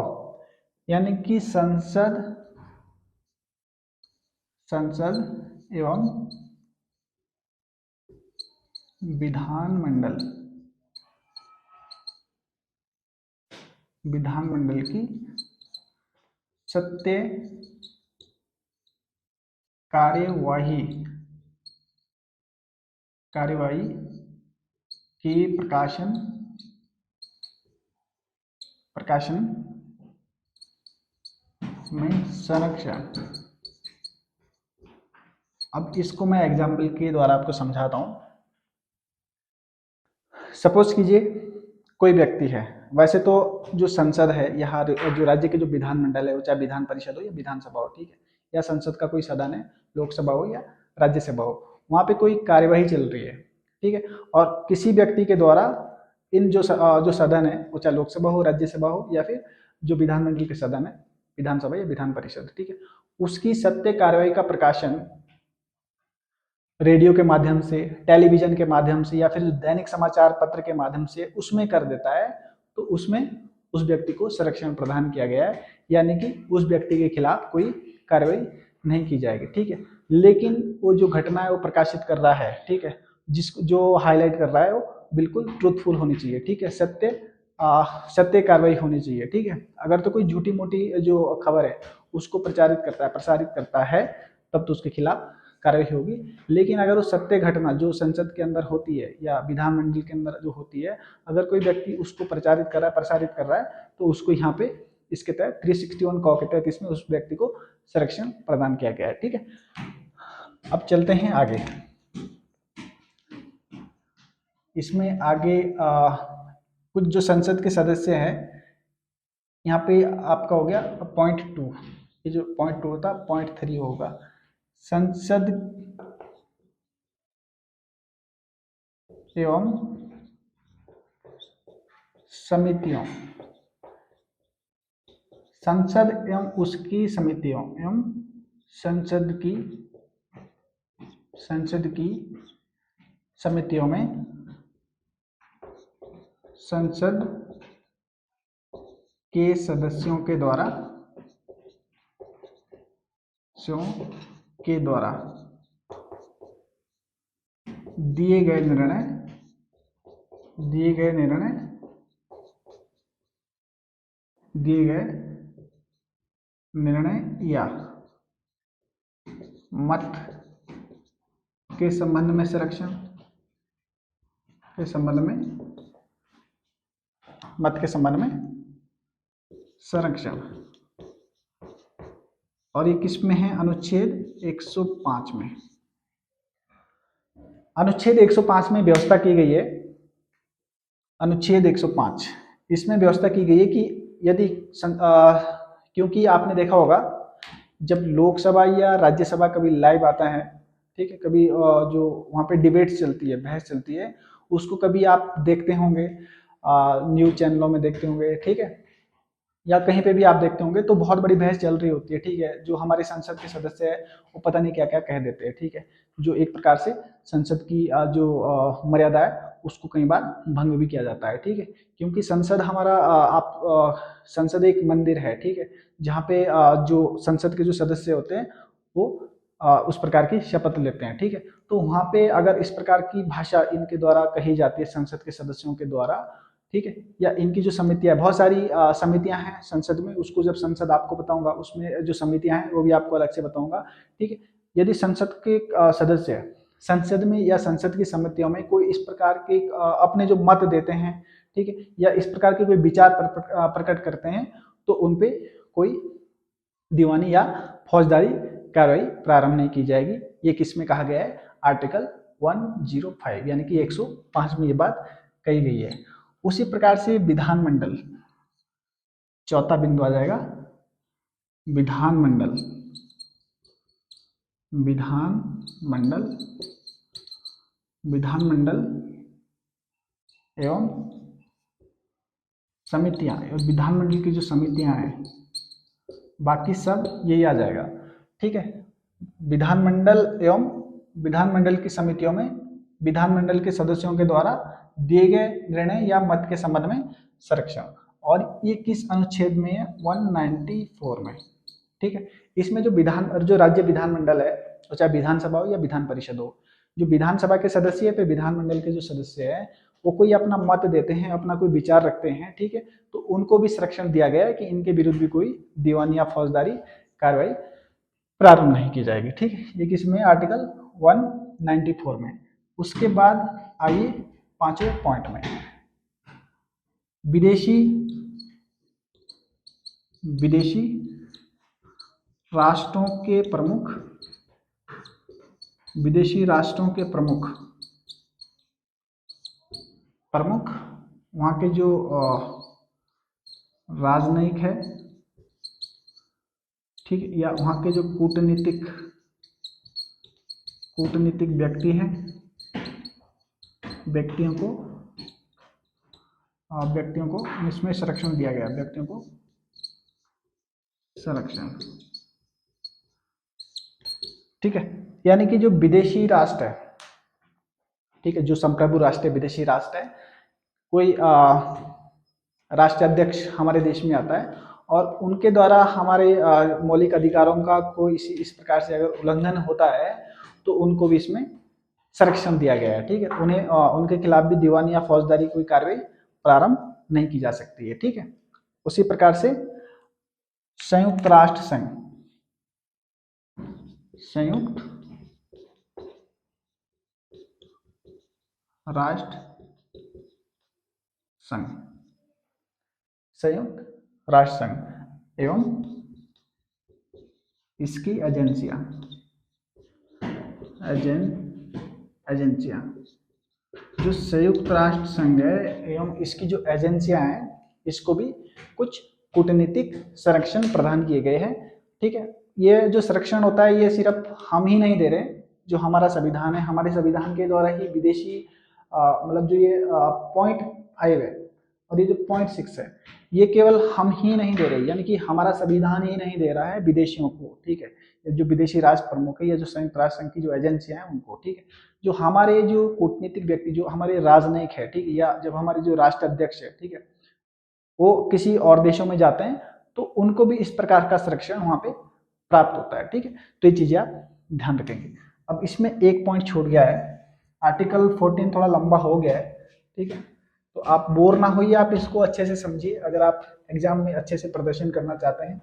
यानी कि संसद एवं विधानमंडल की सत्य कार्यवाही की प्रकाशन में संरक्षण। अब इसको मैं एग्जाम्पल के द्वारा आपको समझाता हूं। सपोज कीजिए कोई व्यक्ति है, वैसे तो जो संसद है यहाँ, जो राज्य के जो विधानमंडल है, वो चाहे विधान परिषद हो या विधानसभा हो, ठीक है, या संसद का कोई सदन है, लोकसभा हो या राज्यसभा हो, वहाँ पे कोई कार्यवाही चल रही है। ठीक है, और किसी व्यक्ति के द्वारा इन जो सदन है, वो चाहे लोकसभा हो, राज्यसभा हो या फिर जो विधानमंडल के सदन है, विधानसभा या विधान परिषद, ठीक है, उसकी सत्य कार्यवाही का प्रकाशन रेडियो के माध्यम से, टेलीविजन के माध्यम से या फिर दैनिक समाचार पत्र के माध्यम से उसमें कर देता है, तो उसमें उस व्यक्ति को संरक्षण प्रदान किया गया है, यानी कि उस व्यक्ति के खिलाफ कोई कार्रवाई नहीं की जाएगी। ठीक है, लेकिन वो जो घटना है वो प्रकाशित कर रहा है, ठीक है, जिसको जो हाईलाइट कर रहा है वो बिल्कुल ट्रूथफुल होनी चाहिए। ठीक है, सत्य कार्रवाई होनी चाहिए। ठीक है, अगर तो कोई झूठी मोटी जो खबर है उसको प्रसारित करता है, तब तो उसके खिलाफ कार्रवाई होगी। लेकिन अगर वो सत्य घटना जो संसद के अंदर होती है या विधानमंडल के अंदर जो होती है, अगर कोई व्यक्ति उसको प्रसारित कर रहा है, तो उसको यहाँ पे इसके तहत 361 कॉ के तहत इसमें उस व्यक्ति को संरक्षण प्रदान किया गया है। ठीक है, अब चलते हैं आगे। इसमें आगे कुछ जो संसद के सदस्य हैं, यहाँ पे आपका हो गया पॉइंट 2, ये जो पॉइंट 2 होता, पॉइंट 3 होगा संसद एवं समितियों, संसद एवं उसकी समितियों एवं संसद की समितियों में संसद के सदस्यों के द्वारा दिए गए निर्णय या मत के संबंध में संरक्षण, के संबंध में, मत के संबंध में संरक्षण। और ये किस में है? अनुच्छेद 105 में। अनुच्छेद 105 में व्यवस्था की गई है, अनुच्छेद 105 इसमें व्यवस्था की गई है कि यदि क्योंकि आपने देखा होगा जब लोकसभा या राज्यसभा कभी लाइव आता है, ठीक है, कभी जो वहाँ पे डिबेट्स चलती है, बहस चलती है, उसको कभी आप देखते होंगे, न्यूज चैनलों में देखते होंगे, ठीक है, या कहीं पे भी आप देखते होंगे, तो बहुत बड़ी बहस चल रही होती है, ठीक है। जो हमारे संसद के सदस्य है वो पता नहीं क्या क्या कह देते हैं, ठीक है, जो एक प्रकार से संसद की जो मर्यादा है उसको कई बार भंग भी किया जाता है, ठीक है, क्योंकि संसद हमारा संसद एक मंदिर है, ठीक है, जहाँ पे जो संसद के जो सदस्य होते हैं वो उस प्रकार की शपथ लेते हैं, ठीक है। तो वहाँ पे अगर इस प्रकार की भाषा इनके द्वारा कही जाती है संसद के सदस्यों के द्वारा, ठीक है, या इनकी जो समितियां, बहुत सारी समितियां हैं संसद में, उसको जब संसद आपको बताऊंगा, उसमें जो समितियां हैं वो भी आपको अलग से बताऊंगा, ठीक है। यदि संसद के सदस्य संसद में या संसद की समितियों में कोई इस प्रकार के अपने जो मत देते हैं, ठीक है, या इस प्रकार के कोई विचार प्रकट करते हैं, तो उनपे कोई दीवानी या फौजदारी कार्रवाई प्रारंभ नहीं की जाएगी। ये किस में कहा गया है? आर्टिकल 105 यानी कि 105 में ये बात कही गई है। उसी प्रकार से विधानमंडल, चौथा बिंदु आ जाएगा विधानमंडल, विधानमंडल, विधानमंडल एवं समितियां, विधानमंडल की जो समितियां हैं बाकी सब यही आ जाएगा, ठीक है। विधानमंडल एवं विधानमंडल की समितियों में विधानमंडल के सदस्यों के द्वारा दिए गए निर्णय या मत के संबंध में संरक्षण। और ये किस अनुच्छेद में है? 194 में, ठीक है। इसमें जो राज्य विधानमंडल है, चाहे विधानसभा हो या विधान परिषद हो, जो विधानसभा के सदस्य पे विधानमंडल के जो सदस्य है वो कोई अपना मत देते हैं, अपना कोई विचार रखते हैं, ठीक है, तो उनको भी संरक्षण दिया गया है कि इनके विरुद्ध भी कोई दीवानी या फौजदारी कार्रवाई प्रारंभ नहीं की जाएगी, ठीक है। ये किसमें? आर्टिकल 194 में। उसके बाद आइए पांचवें पॉइंट में, विदेशी राष्ट्रों के प्रमुख, विदेशी राष्ट्रों के प्रमुख वहाँ के जो राजनयिक है, ठीक है, या वहाँ के जो कूटनीतिक व्यक्ति हैं, व्यक्तियों को इसमें संरक्षण दिया गया, व्यक्तियों को संरक्षण, ठीक है। यानी कि जो विदेशी राष्ट्र है, ठीक है, जो संप्रभु राष्ट्र, विदेशी राष्ट्र है, कोई राष्ट्राध्यक्ष हमारे देश में आता है और उनके द्वारा हमारे मौलिक अधिकारों का कोई इस प्रकार से अगर उल्लंघन होता है तो उनको भी इसमें संरक्षण दिया गया है, ठीक है। उन्हें उनके खिलाफ भी दीवानी या फौजदारी कोई कार्रवाई प्रारंभ नहीं की जा सकती है, ठीक है। उसी प्रकार से संयुक्त राष्ट्र संघ, संयुक्त राष्ट्र संघ, संयुक्त राष्ट्र संघ एवं इसकी एजेंसियां, जो संयुक्त राष्ट्र संघ है एवं इसकी जो एजेंसियां हैं, इसको भी कुछ कूटनीतिक संरक्षण प्रदान किए गए हैं, ठीक है। ये जो संरक्षण होता है ये सिर्फ हम ही नहीं दे रहे, जो हमारा संविधान है, हमारे संविधान के द्वारा ही विदेशी मतलब जो ये .5 है और ये जो .6 है, ये केवल हम ही नहीं दे रहे, यानी कि हमारा संविधान ही नहीं दे रहा है विदेशियों को, ठीक है, जो विदेशी राष्ट्र प्रमुख है या जो संयुक्त राष्ट्र संघ की जो एजेंसियां हैं उनको, ठीक है। जो हमारे जो कूटनीतिक व्यक्ति, जो हमारे राजनयिक है, ठीक है, या जब हमारे जो राष्ट्र अध्यक्ष है, ठीक है, वो किसी और देशों में जाते हैं तो उनको भी इस प्रकार का संरक्षण वहां पे प्राप्त होता है, ठीक है। तो ये चीजें आप ध्यान रखेंगे। अब इसमें एक पॉइंट छूट गया है, आर्टिकल 14 थोड़ा लंबा हो गया है, ठीक है, तो आप बोर ना होइए, आप इसको अच्छे से समझिए अगर आप एग्जाम में अच्छे से प्रदर्शन करना चाहते हैं।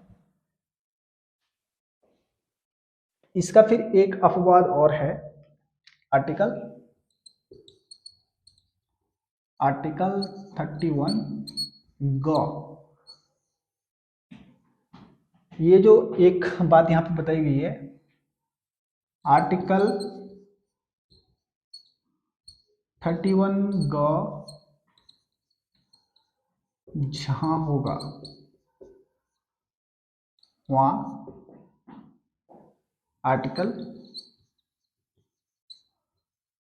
इसका फिर एक अपवाद और है, आर्टिकल 31 ग। ये जो एक बात यहाँ पे बताई गई है, आर्टिकल 31 ग जहां होगा वहां आर्टिकल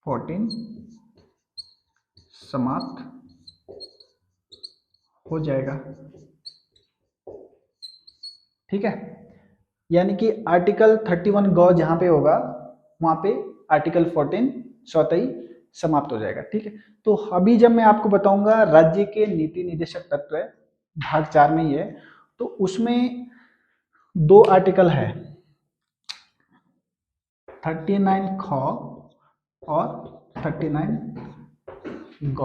14 समाप्त हो जाएगा। ठीक है, यानी कि आर्टिकल 31 ग जहां पे होगा वहां पे आर्टिकल 14 स्वतः ही समाप्त हो जाएगा। ठीक है, तो अभी जब मैं आपको बताऊंगा राज्य के नीति निर्देशक तत्व है, भाग 4 में ही है, तो उसमें 2 आर्टिकल है, 39 ख और 39 ग।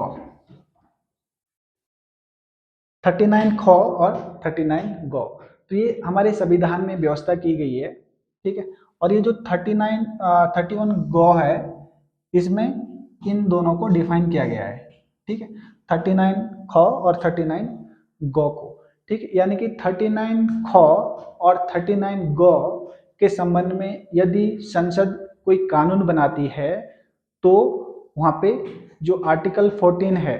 39 ख और 39 ग, तो ये हमारे संविधान में व्यवस्था की गई है। ठीक है, और ये जो 31 ग है, इसमें इन दोनों को डिफाइन किया गया है। ठीक है, 39 ख और 39 ग को। ठीक है, यानी कि 39 ख और 39 ग के संबंध में यदि संसद कोई कानून बनाती है तो वहां पे जो आर्टिकल 14 है,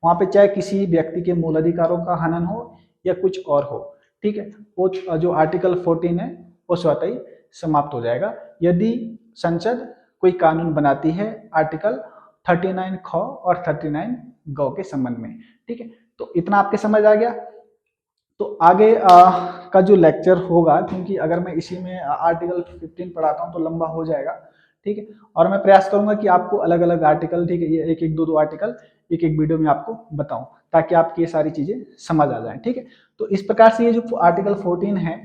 वहां पे चाहे किसी व्यक्ति के मूल अधिकारों का हनन हो या कुछ और हो, ठीक है, वो जो आर्टिकल 14 है वो स्वतः ही समाप्त हो जाएगा यदि संसद कोई कानून बनाती है आर्टिकल 39 ख और 39 ग के संबंध में। ठीक है, तो इतना आपके समझ आ गया। तो आगे का जो लेक्चर होगा, क्योंकि अगर मैं इसी में आर्टिकल 15 पढ़ाता हूँ तो लंबा हो जाएगा। ठीक है, और मैं प्रयास करूंगा कि आपको अलग अलग आर्टिकल, ठीक है, ये एक एक दो आर्टिकल एक एक वीडियो में आपको बताऊं ताकि आपकी ये सारी चीजें समझ आ जाए। ठीक है, तो इस प्रकार से ये जो आर्टिकल 14 है,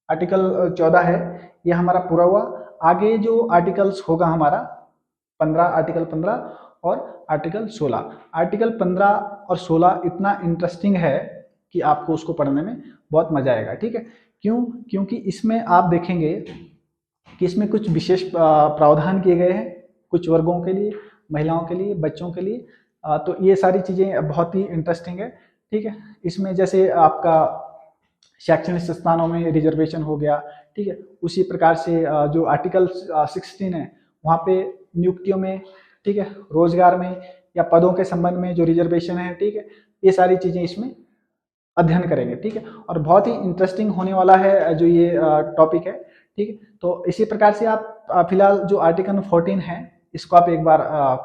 आर्टिकल 14 है, ये हमारा पूरा हुआ। आगे जो आर्टिकल्स होगा हमारा 15, आर्टिकल 15 और आर्टिकल 16। आर्टिकल 15 और 16 इतना इंटरेस्टिंग है कि आपको उसको पढ़ने में बहुत मजा आएगा। ठीक है, क्यों? क्योंकि इसमें आप देखेंगे कि इसमें कुछ विशेष प्रावधान किए गए हैं कुछ वर्गों के लिए, महिलाओं के लिए, बच्चों के लिए। तो ये सारी चीज़ें बहुत ही इंटरेस्टिंग है। ठीक है, इसमें जैसे आपका शैक्षणिक संस्थानों में रिजर्वेशन हो गया, ठीक है, उसी प्रकार से जो आर्टिकल 16 है वहाँ पे नियुक्तियों में, ठीक है, रोजगार में या पदों के संबंध में जो रिजर्वेशन है, ठीक है, ये सारी चीज़ें इसमें अध्ययन करेंगे। ठीक है, और बहुत ही इंटरेस्टिंग होने वाला है जो ये टॉपिक है। ठीक है, तो इसी प्रकार से आप फिलहाल जो आर्टिकल 14 है इसको आप एक बार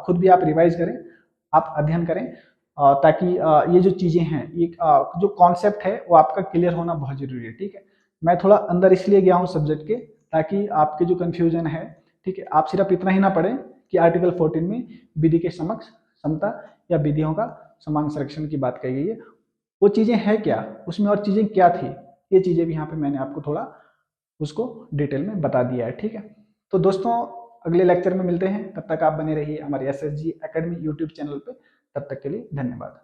खुद भी आप रिवाइज करें, आप अध्ययन करें, ताकि ये जो चीज़ें हैं, ये जो कॉन्सेप्ट है वो आपका क्लियर होना बहुत जरूरी है। ठीक है, मैं थोड़ा अंदर इसलिए गया हूँ सब्जेक्ट के ताकि आपके जो कन्फ्यूजन है, ठीक है, आप सिर्फ इतना ही ना पढ़ें कि आर्टिकल 14 में विधि के समक्ष समता या विधियों का समान संरक्षण की बात कही गई है, वो चीज़ें हैं क्या, उसमें और चीज़ें क्या थी, ये चीज़ें भी यहाँ पे मैंने आपको थोड़ा उसको डिटेल में बता दिया है। ठीक है, तो दोस्तों अगले लेक्चर में मिलते हैं, तब तक आप बने रहिए हमारे SSG एकेडमी यूट्यूब चैनल पे। तब तक के लिए धन्यवाद।